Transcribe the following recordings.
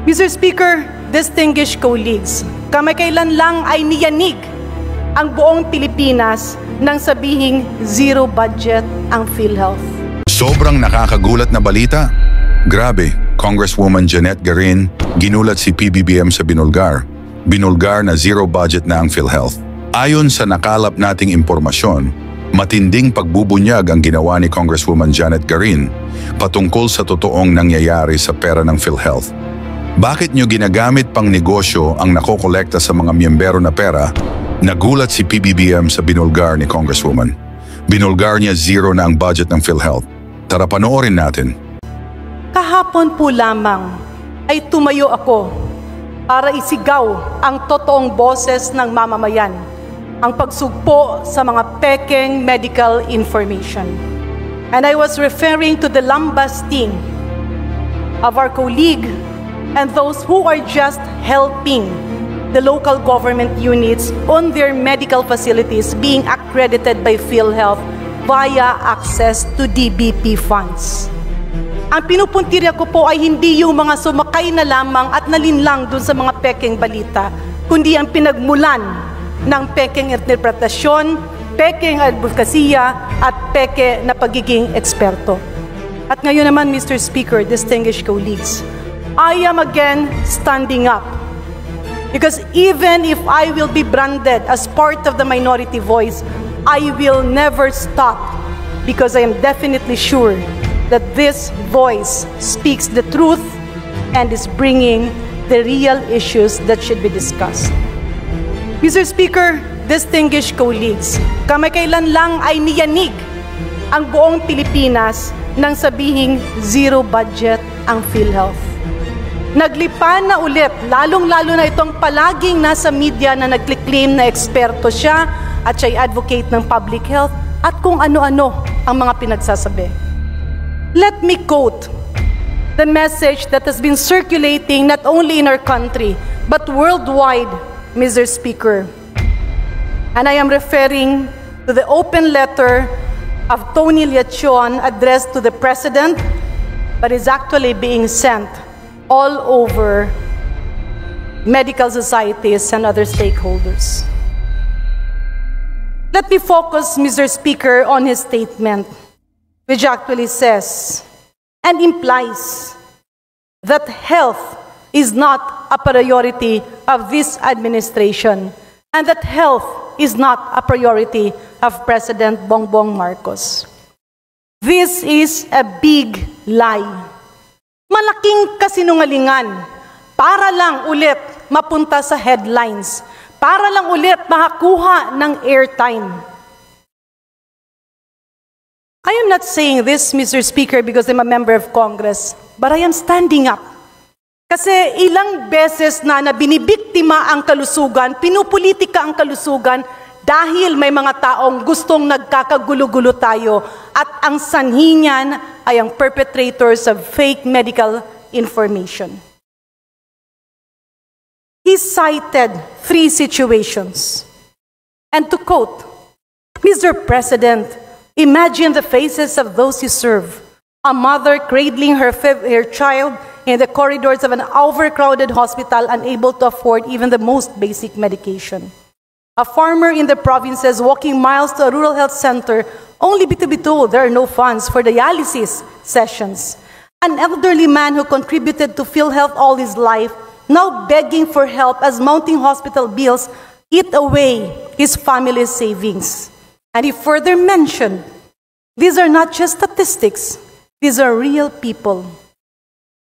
Mr. Speaker, distinguished colleagues, kamakailan lang ay niyanig ang buong Pilipinas nang sabihing zero budget ang PhilHealth. Sobrang nakakagulat na balita. Grabe, Congresswoman Janette Garin, ginulat si PBBM sa binulgar. Binulgar na zero budget na ang PhilHealth. Ayon sa nakalap nating impormasyon, matinding pagbubunyag ang ginawa ni Congresswoman Janette Garin patungkol sa totoong nangyayari sa pera ng PhilHealth. Bakit nyo ginagamit pang negosyo ang nakokolekta sa mga miyembero na pera? Nagulat si PBBM sa binulgar ni Congresswoman. Binulgar niya zero na ang budget ng PhilHealth. Tara panoorin natin. Kahapon po lamang ay tumayo ako para isigaw ang totoong boses ng mamamayan, ang pagsugpo sa mga pekeng medical information. And I was referring to the lambasting of our colleague and those who are just helping the local government units on their medical facilities being accredited by PhilHealth via access to DBP funds. Ang pinupuntirya ko po ay hindi yung mga sumakay na lamang at nalinlang dun sa mga pekeng balita, kundi ang pinagmulan ng pekeng interpretasyon, pekeng advokasya at peke na pagiging eksperto. At ngayon naman, Mr. Speaker, distinguished colleagues, I am again standing up because even if I will be branded as part of the minority voice, I will never stop because I am definitely sure that this voice speaks the truth and is bringing the real issues that should be discussed. Mr. Speaker, distinguished colleagues, kamakailan lang ay niyanig ang buong Pilipinas nang sabihing zero budget ang PhilHealth. Naglipa na ulit, lalong-lalo na itong palaging nasa media na nagclaim na eksperto siya at siya'y advocate ng public health at kung ano-ano ang mga pinagsasabi. Let me quote the message that has been circulating not only in our country but worldwide, Mr. Speaker. And I am referring to the open letter of Tony Leachon addressed to the President, but is actually being sent all over medical societies and other stakeholders. Let me focus, Mr. Speaker, on his statement, which actually says and implies that health is not a priority of this administration and that health is not a priority of President Bongbong Marcos. This is a big lie. Malaking kasinungalingan para lang ulit mapunta sa headlines, para lang ulit makakuha ng airtime. I am not saying this, Mr. Speaker, because I'm a member of Congress, but I am standing up. Kasi ilang beses na binibiktima ang kalusugan, pinupolitika ang kalusugan dahil may mga taong gustong nagkakagulo-gulo tayo at ang sanhi niyan ay ang perpetrators of fake medical information. He cited 3 situations. And to quote, Mr. President, imagine the faces of those you serve. A mother cradling her child in the corridors of an overcrowded hospital, unable to afford even the most basic medication. A farmer in the provinces walking miles to a rural health center only to be told there are no funds for dialysis sessions. An elderly man who contributed to PhilHealth all his life, now begging for help as mounting hospital bills eat away his family's savings. And he further mentioned, these are not just statistics, these are real people.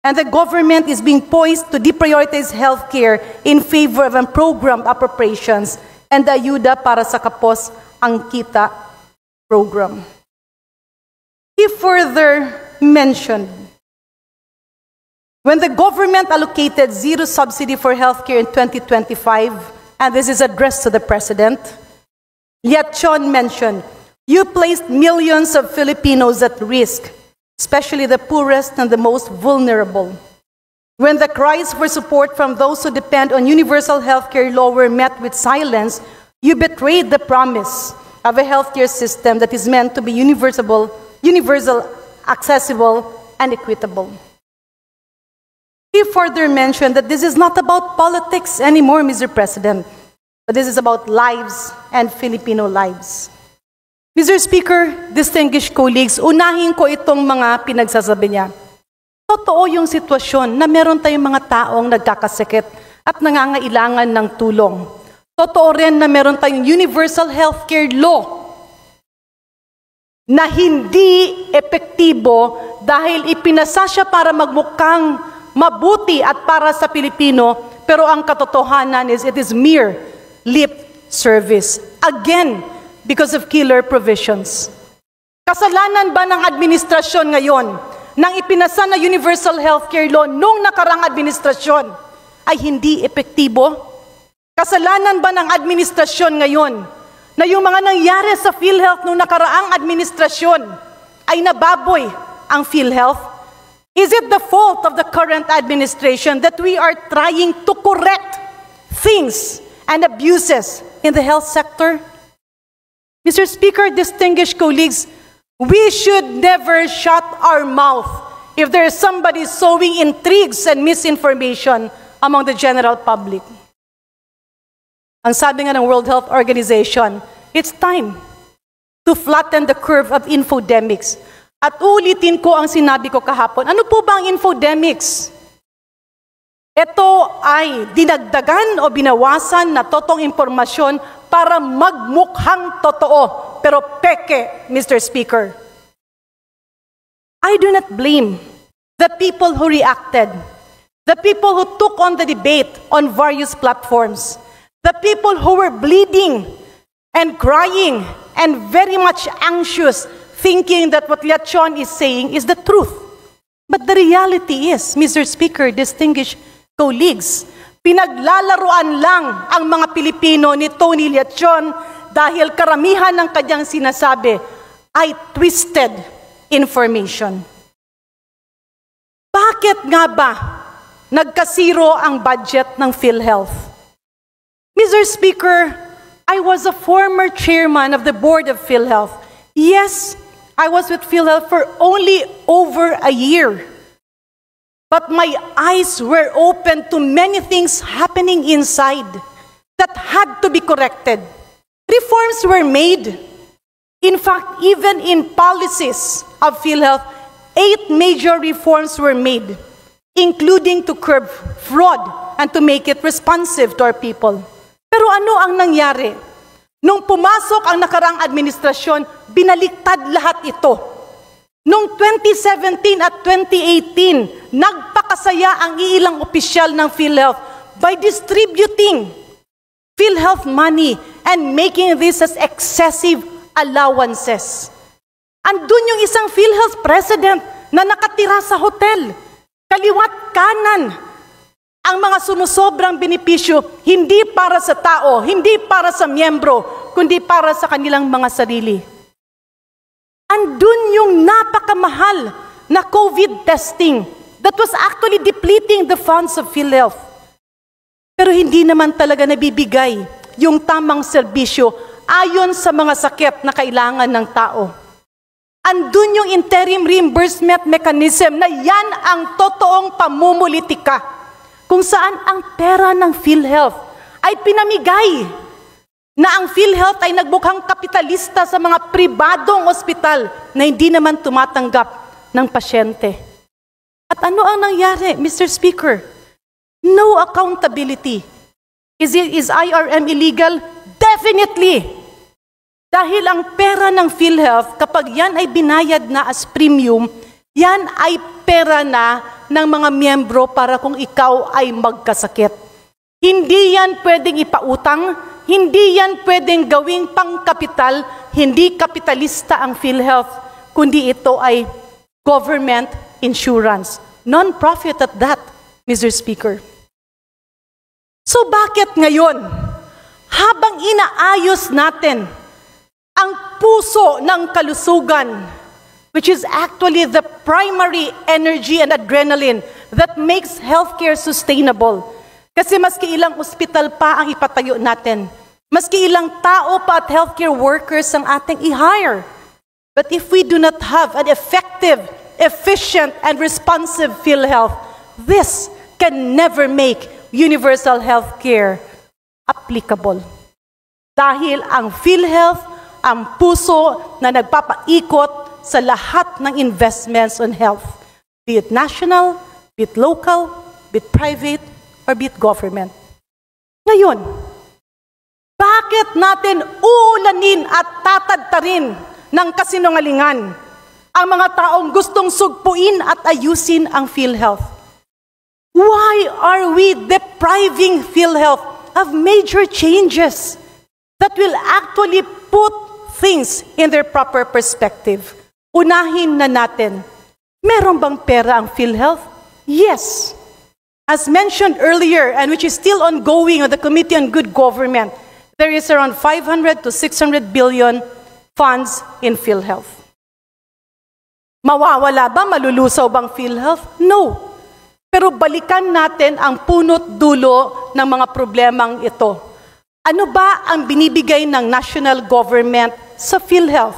And the government is being poised to deprioritize healthcare in favor of unprogrammed appropriations and the Ayuda para sa Kapos ang Kita program. He further mentioned, when the government allocated zero subsidy for healthcare in 2025, and this is addressed to the President, Leachon mentioned, you placed millions of Filipinos at risk, especially the poorest and the most vulnerable. When the cries for support from those who depend on universal healthcare law were met with silence, you betrayed the promise of a healthcare system that is meant to be universal, accessible, and equitable. He further mentioned that this is not about politics anymore, Mr. President, but this is about lives and Filipino lives. Mr. Speaker, distinguished colleagues, unahin ko itong mga pinagsasabi niya. Totoo yung sitwasyon na meron tayong mga taong nagkakasakit at nangangailangan ng tulong. Totoo rin na meron tayong universal healthcare law na hindi epektibo dahil ipinasa siya para magmukhang mabuti at para sa Pilipino, pero ang katotohanan is it is mere lip service. Again, because of killer provisions. Kasalanan ba ng administrasyon ngayon nang ipinasa na universal healthcare law nung nakarang administrasyon ay hindi epektibo? Kasalanan ba ng administrasyon ngayon na yung mga nangyari sa PhilHealth nung nakaraang administrasyon ay nababoy ang PhilHealth? Is it the fault of the current administration that we are trying to correct things and abuses in the health sector? Mr. Speaker, distinguished colleagues, we should never shut our mouth if there is somebody sowing intrigues and misinformation among the general public. Ang sabi nga ng World Health Organization, it's time to flatten the curve of infodemics. At ulitin ko ang sinabi ko kahapon. Ano po ba ang infodemics? Ito ay dinagdagan o binawasan na totoong impormasyon para magmukhang totoo, pero peke, Mr. Speaker. I do not blame the people who reacted, the people who took on the debate on various platforms, the people who were bleeding and crying and very much anxious, thinking that what Lechon is saying is the truth. But the reality is, Mr. Speaker, distinguished colleagues, pinaglalaruan lang ang mga Pilipino ni Tony Lechon dahil karamihan ng kanyang sinasabi ay twisted information. Bakit nga ba nagkasiro ang budget ng PhilHealth? Mr. Speaker, I was a former chairman of the board of PhilHealth. Yes, I was with PhilHealth for only over a year. But my eyes were open to many things happening inside that had to be corrected. Reforms were made. In fact, even in policies of PhilHealth, 8 major reforms were made, including to curb fraud and to make it responsive to our people. Pero ano ang nangyari? Nung pumasok ang nakarang administrasyon, binaliktad lahat ito. Noong 2017 at 2018, nagpakasaya ang ilang opisyal ng PhilHealth by distributing PhilHealth money and making this as excessive allowances. Andun yung isang PhilHealth president na nakatira sa hotel. Kaliwat kanan ang mga sumusobrang benepisyo, hindi para sa tao, hindi para sa miyembro, kundi para sa kanilang mga sarili. Andun yung napakamahal na COVID testing that was actually depleting the funds of PhilHealth. Pero hindi naman talaga nabibigay yung tamang serbisyo ayon sa mga sakit na kailangan ng tao. Andun yung interim reimbursement mechanism na yan ang totoong pamumulitika kung saan ang pera ng PhilHealth ay pinamigay na ang PhilHealth ay nagmukhang kapitalista sa mga pribadong ospital na hindi naman tumatanggap ng pasyente. At ano ang nangyari, Mr. Speaker? No accountability. Is IRM illegal? Definitely! Dahil ang pera ng PhilHealth, kapag yan ay binayad na as premium, yan ay pera na ng mga miyembro para kung ikaw ay magkasakit. Hindi yan pwedeng ipautang, hindi yan pwedeng gawing pangkapital, hindi kapitalista ang PhilHealth, kundi ito ay government insurance. Non-profit at that, Mr. Speaker. So bakit ngayon, habang inaayos natin ang puso ng kalusugan, which is actually the primary energy and adrenaline that makes healthcare sustainable. Kasi maski ilang ospital pa ang ipatayo natin, maski ilang tao pa at healthcare workers ang ating i-hire. But if we do not have an effective, efficient, and responsive PhilHealth, this can never make universal health care applicable. Dahil ang PhilHealth, ang puso na nagpapaikot sa lahat ng investments on health, be it national, be it local, be it private, or be it government. Ngayon, bakit natin uulanin at tatadtarin ng kasinungalingan ang mga taong gustong sugpuin at ayusin ang PhilHealth? Why are we depriving PhilHealth of major changes that will actually put things in their proper perspective? Unahin na natin, meron bang pera ang PhilHealth? Yes. As mentioned earlier, and which is still ongoing on the Committee on Good Government, there is around 500 to 600 billion funds in PhilHealth. Mawawala ba? Malulusaw bang PhilHealth? No. Pero balikan natin ang punot dulo ng mga problemang ito. Ano ba ang binibigay ng national government sa PhilHealth?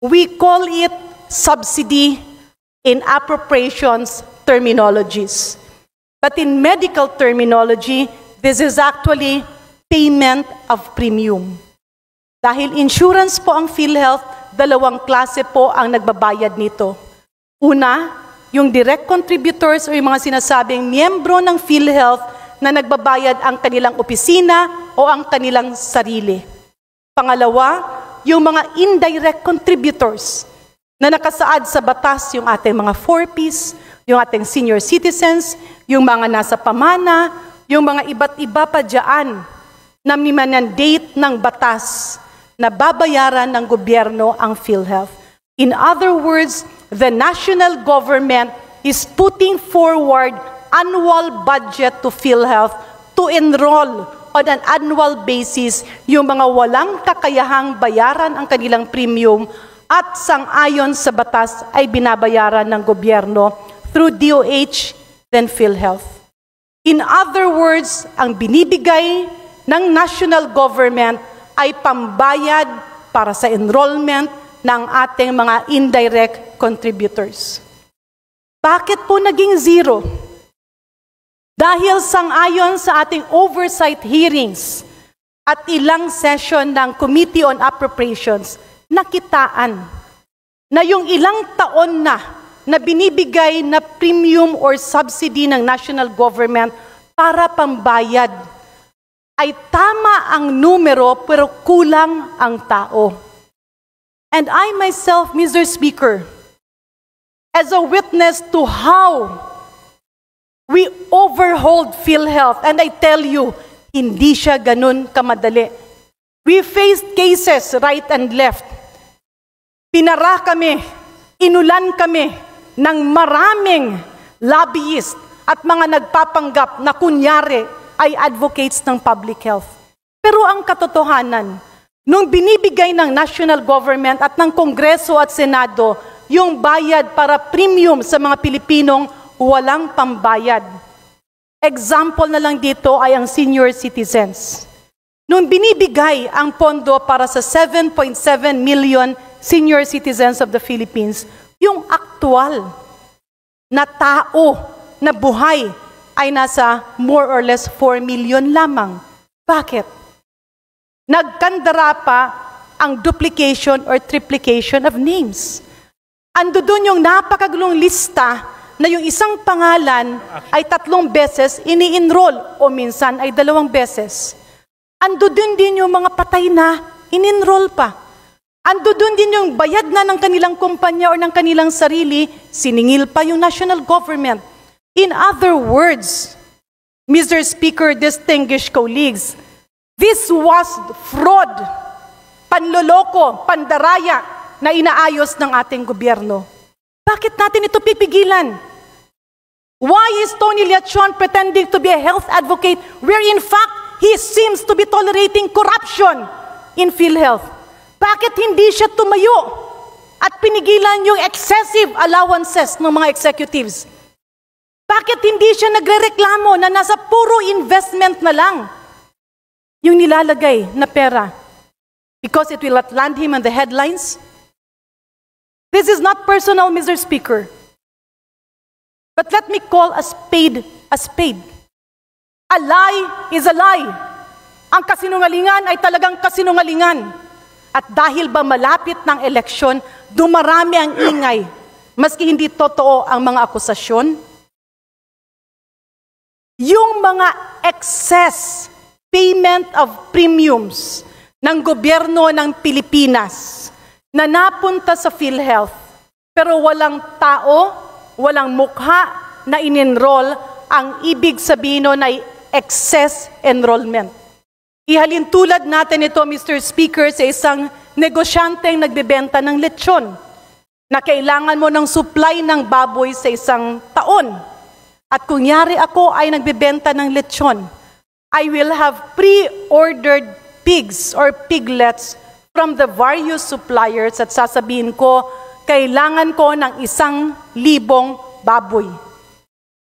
We call it subsidy in appropriations terminologies. But in medical terminology, this is actually payment of premium. Dahil insurance po ang PhilHealth, dalawang klase po ang nagbabayad nito. Una, yung direct contributors o yung mga sinasabing miyembro ng PhilHealth na nagbabayad ang kanilang opisina o ang kanilang sarili. Pangalawa, yung mga indirect contributors na nakasaad sa batas, yung ating mga 4Ps, yung ating senior citizens, yung mga nasa pamana, yung mga iba't iba pa dyan na minandate ng batas na babayaran ng gobyerno ang PhilHealth. In other words, the national government is putting forward annual budget to PhilHealth to enroll on an annual basis yung mga walang kakayahang bayaran ang kanilang premium at sang-ayon sa batas ay binabayaran ng gobyerno through DOH then PhilHealth. In other words, ang binibigay ng national government ay pambayad para sa enrollment ng ating mga indirect contributors. Bakit po naging zero? Dahil sang-ayon sa ating oversight hearings at ilang session ng Committee on Appropriations, nakitaan na yung ilang taon na binibigay na premium or subsidy ng national government para pambayad ay tama ang numero pero kulang ang tao. And I myself, Mr. Speaker, as a witness to how we overhauled PhilHealth, and I tell you, hindi siya ganun kamadali. We faced cases right and left. Pinara kami, inulan kami ng maraming lobbyist at mga nagpapanggap na kunyari ay advocates ng public health. Pero ang katotohanan, nung binibigay ng national government at ng Kongreso at Senado yung bayad para premium sa mga Pilipinong walang pambayad. Example na lang dito ay ang senior citizens. Nung binibigay ang pondo para sa 7.7 million senior citizens of the Philippines, yung aktual na tao na buhay ay nasa more or less 4 million lamang. Bakit? Nagkandara pa ang duplication or triplication of names. Ando dun yung napakagulong lista na yung isang pangalan ay 3 beses ini-enroll o minsan ay 2 beses. Ando dun din yung mga patay na in-enroll pa. Ando dun din yung bayad na ng kanilang kumpanya o ng kanilang sarili, siningil pa yung national government. In other words, Mr. Speaker, distinguished colleagues, this was fraud, panloloko, pandaraya na inaayos ng ating gobyerno. Bakit natin ito pipigilan? Why is Tony Leachon pretending to be a health advocate where in fact he seems to be tolerating corruption in PhilHealth? Bakit hindi siya tumayo at pinigilan yung excessive allowances ng mga executives? Bakit hindi siya nagrereklamo na nasa puro investment na lang yung nilalagay na pera? Because it will not land him on the headlines? This is not personal, Mr. Speaker. But let me call a a spade. A lie is a lie. Ang kasinungalingan ay talagang kasinungalingan. At dahil ba malapit ng eleksyon, dumarami ang ingay, maski hindi totoo ang mga akusasyon? Yung mga excess payment of premiums ng gobyerno ng Pilipinas na napunta sa PhilHealth, pero walang tao, walang mukha na in-enroll, ang ibig sabihin nun ay excess enrollment. Ihalin tulad natin ito, Mr. Speaker, sa isang negosyanteng nagbebenta ng lechon na kailangan mo ng supply ng baboy sa isang taon. At kunyari ako ay nagbebenta ng lechon, I will have pre-ordered pigs or piglets from the various suppliers at sasabihin ko, kailangan ko ng 1,000 baboy.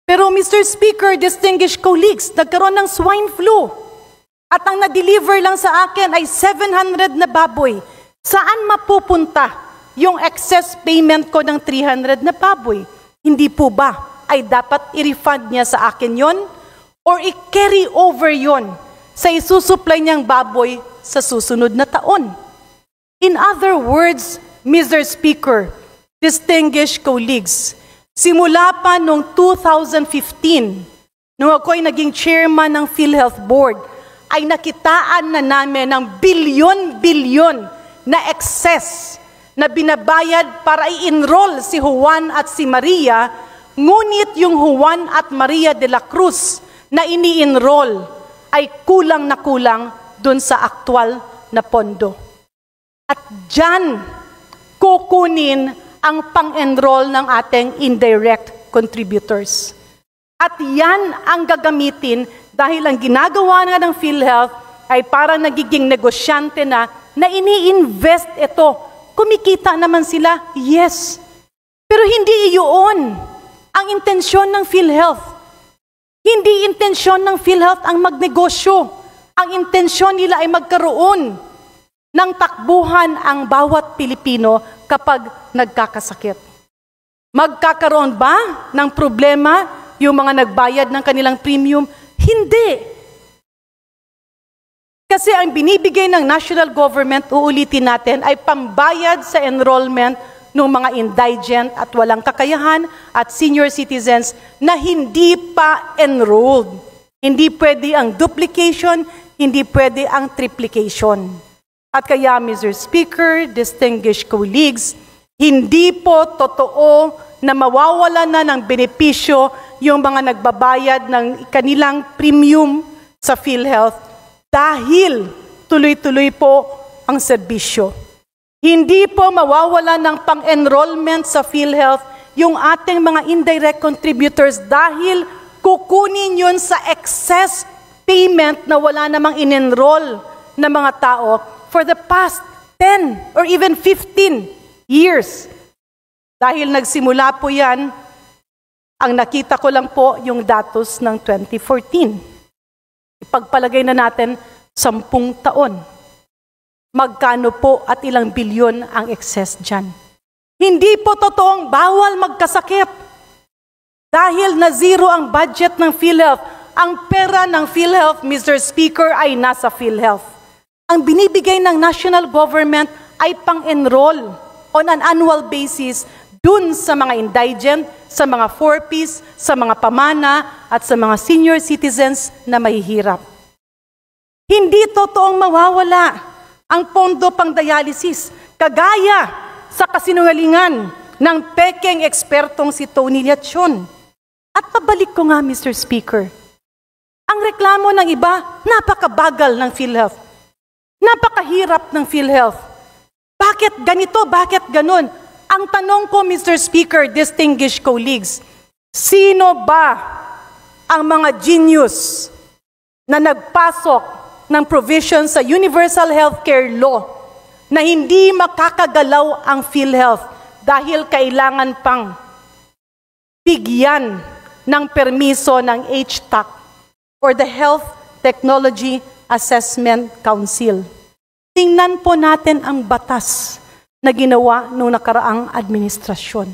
Pero Mr. Speaker, distinguished colleagues, nagkaroon ng swine flu. At ang na-deliver lang sa akin ay 700 na baboy. Saan mapupunta yung excess payment ko ng 300 na baboy? Hindi po ba ay dapat i-refund niya sa akin yon? Or i-carry over yon sa isusupply niyang baboy sa susunod na taon? In other words, Mr. Speaker, distinguished colleagues, simula pa noong 2015, nung ako'y naging chairman ng PhilHealth Board, ay nakitaan na namin ng bilyon-bilyon na excess na binabayad para i-enroll si Juan at si Maria, ngunit yung Juan at Maria de la Cruz na ini-enroll ay kulang na kulang dun sa aktual na pondo. At dyan kukunin ang pang-enroll ng ating indirect contributors. At yan ang gagamitin dahil ang ginagawa nga ng PhilHealth ay parang nagiging negosyante na ini-invest ito. Kumikita naman sila, yes. Pero hindi iyon ang intensyon ng PhilHealth. Hindi intensyon ng PhilHealth ang magnegosyo. Ang intensyon nila ay magkaroon ng takbuhan ang bawat Pilipino kapag nagkakasakit. Magkakaroon ba ng problema yung mga nagbayad ng kanilang premium? Hindi. Kasi ang binibigay ng national government, uulitin natin, ay pambayad sa enrollment ng mga indigent at walang kakayahan at senior citizens na hindi pa enrolled. Hindi pwede ang duplication, hindi pwede ang triplication. At kaya, Mr. Speaker, distinguished colleagues, hindi po totoo na mawawala na ng benepisyo yung mga nagbabayad ng kanilang premium sa PhilHealth dahil tuloy-tuloy po ang serbisyo. Hindi po mawawala ng pang-enrollment sa PhilHealth yung ating mga indirect contributors dahil kukunin yun sa excess payment na wala namang in-enroll na mga tao for the past 10 or even 15 years. Dahil nagsimula po yan, ang nakita ko lang po yung datos ng 2014. Ipagpalagay na natin 10 taon. Magkano po at ilang bilyon ang excess dyan? Hindi po totoong bawal magkasakit. Dahil na zero ang budget ng PhilHealth, ang pera ng PhilHealth, Mr. Speaker, ay nasa PhilHealth. Ang binibigay ng national government ay pang-enroll on an annual basis dun sa mga indigent, sa mga 4Ps, sa mga pamana, at sa mga senior citizens na mahihirap. Hindi totoong mawawala ang pondo pang dialysis, kagaya sa kasinungalingan ng pekeng ekspertong si Tony Liachon. At pabalik ko nga, Mr. Speaker, ang reklamo ng iba, napakabagal ng PhilHealth. Napakahirap ng PhilHealth. Bakit ganito? Bakit ganon? Ang tanong ko, Mr. Speaker, distinguished colleagues, sino ba ang mga genius na nagpasok ng provision sa Universal Healthcare Law na hindi makakagalaw ang PhilHealth dahil kailangan pang bigyan ng permiso ng HTAC or the Health Technology Assessment Council? Tingnan po natin ang batas na ginawa noong nakaraang administrasyon.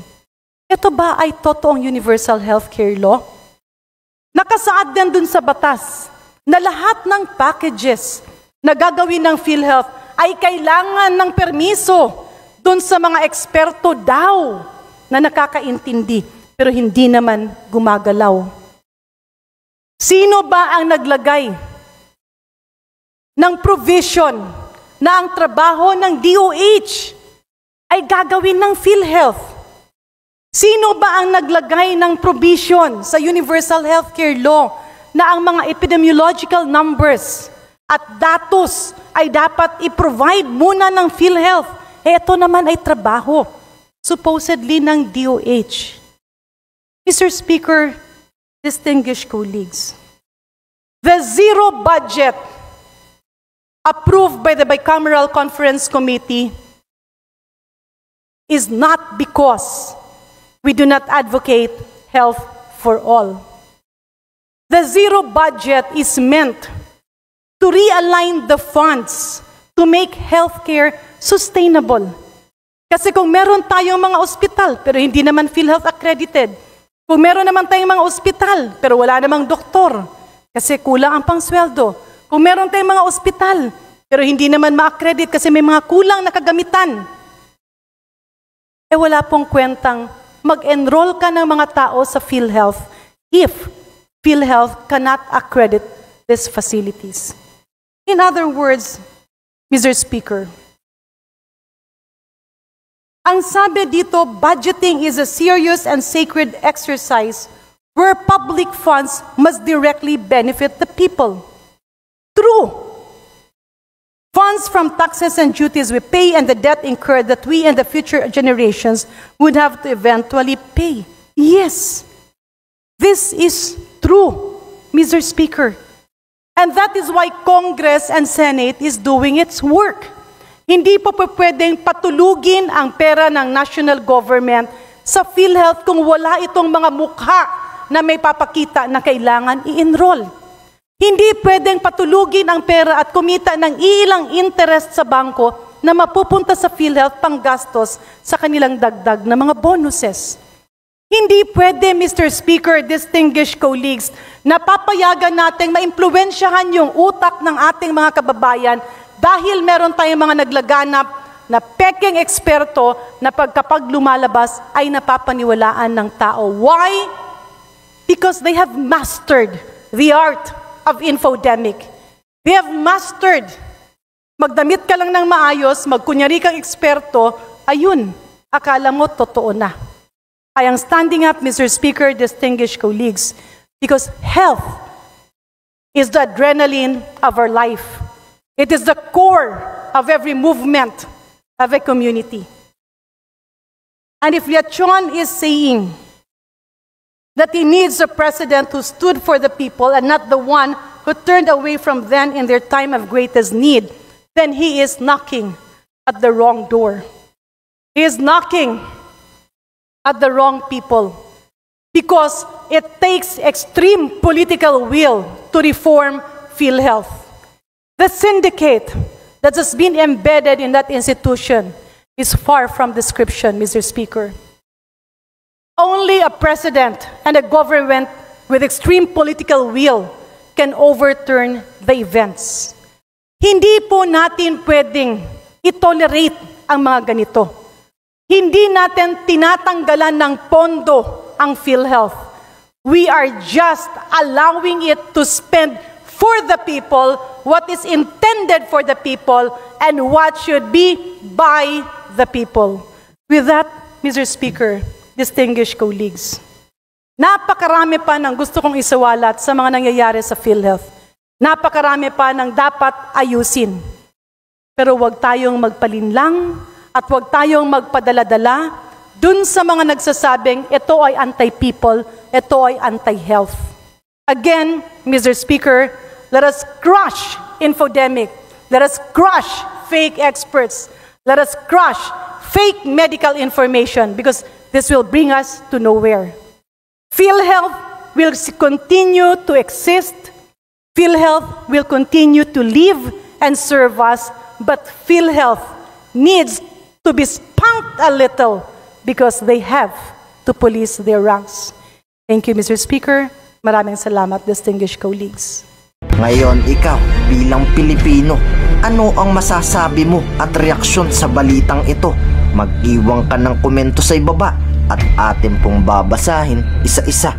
Ito ba ay totoong Universal Healthcare Law? Nakasaad din dun sa batas na lahat ng packages na gagawin ng PhilHealth ay kailangan ng permiso dun sa mga eksperto daw na nakakaintindi pero hindi naman gumagalaw. Sino ba ang naglagay ng provision na ang trabaho ng DOH ay gagawin ng PhilHealth? Sino ba ang naglagay ng provision sa Universal Healthcare Law na ang mga epidemiological numbers at datos ay dapat i-provide muna ng PhilHealth? Ito naman ay trabaho, supposedly ng DOH. Mr. Speaker, distinguished colleagues, the zero budget approved by the Bicameral Conference Committee is not because we do not advocate health for all. The zero budget is meant to realign the funds to make healthcare sustainable. Kasi kung meron tayong mga ospital pero hindi naman PhilHealth accredited, kung meron naman tayong mga ospital pero wala namang doktor kasi kulang ang pangsweldo, kung meron tayong mga ospital pero hindi naman ma-accredit kasi may mga kulang na kagamitan, wala pong kwentang mag-enroll ka ng mga tao sa PhilHealth if PhilHealth cannot accredit these facilities. In other words, Mr. Speaker, ang sabi dito, budgeting is a serious and sacred exercise where public funds must directly benefit the people. True. Funds from taxes and duties we pay and the debt incurred that we and the future generations would have to eventually pay. Yes, this is true, Mr. Speaker. And that is why Congress and Senate is doing its work. Hindi po pwedeng patulugin ang pera ng national government sa PhilHealth kung wala itong mga mukha na may papakita na kailangan i-enroll. Hindi pwedeng patulugin ang pera at kumita ng ilang interest sa bangko na mapupunta sa PhilHealth pang gastos sa kanilang dagdag na mga bonuses. Hindi pwede, Mr. Speaker, distinguished colleagues, na papayagan natin maimpluwensyahan yung utak ng ating mga kababayan dahil meron tayong mga naglaganap na peking eksperto na kapag lumalabas ay napapaniwalaan ng tao. Why? Because they have mastered the art of infodemic. They have mastered. Magdamit ka lang ng maayos, magkunyari kang eksperto, ayun, akala mo totoo na. I am standing up, Mr. Speaker, distinguished colleagues, because health is the adrenaline of our life. It is the core of every movement of a community. And if Lechon is saying that he needs a president who stood for the people and not the one who turned away from them in their time of greatest need, then he is knocking at the wrong door. He is knocking at the wrong people because it takes extreme political will to reform PhilHealth. The syndicate that has been embedded in that institution is far from description, Mr. Speaker. Only a president and a government with extreme political will can overturn the events. Hindi po natin pwedeng itolerate ang mga ganito. Hindi natin tinatanggalan ng pondo ang PhilHealth. We are just allowing it to spend for the people what is intended for the people and what should be by the people. With that, Mr. Speaker, distinguished colleagues, napakarami pa ng gusto kong isawalat sa mga nangyayari sa PhilHealth. Napakarami pa ng dapat ayusin. Pero huwag tayong magpalinlang at huwag tayong magpadala-dala dun sa mga nagsasabing ito ay anti-people, ito ay anti-health. Again, Mr. Speaker, let us crush infodemic. Let us crush fake experts. Let us crush fake medical information because this will bring us to nowhere. PhilHealth will continue to exist. PhilHealth will continue to live and serve us. But PhilHealth needs to be spunked a little because they have to police their ranks. Thank you, Mr. Speaker. Maraming salamat, distinguished colleagues. Ngayon ikaw, bilang Pilipino, ano ang masasabi mo at reaksyon sa balitang ito? Mag-iwan ka ng komento sa ibaba at atin pong babasahin isa-isa.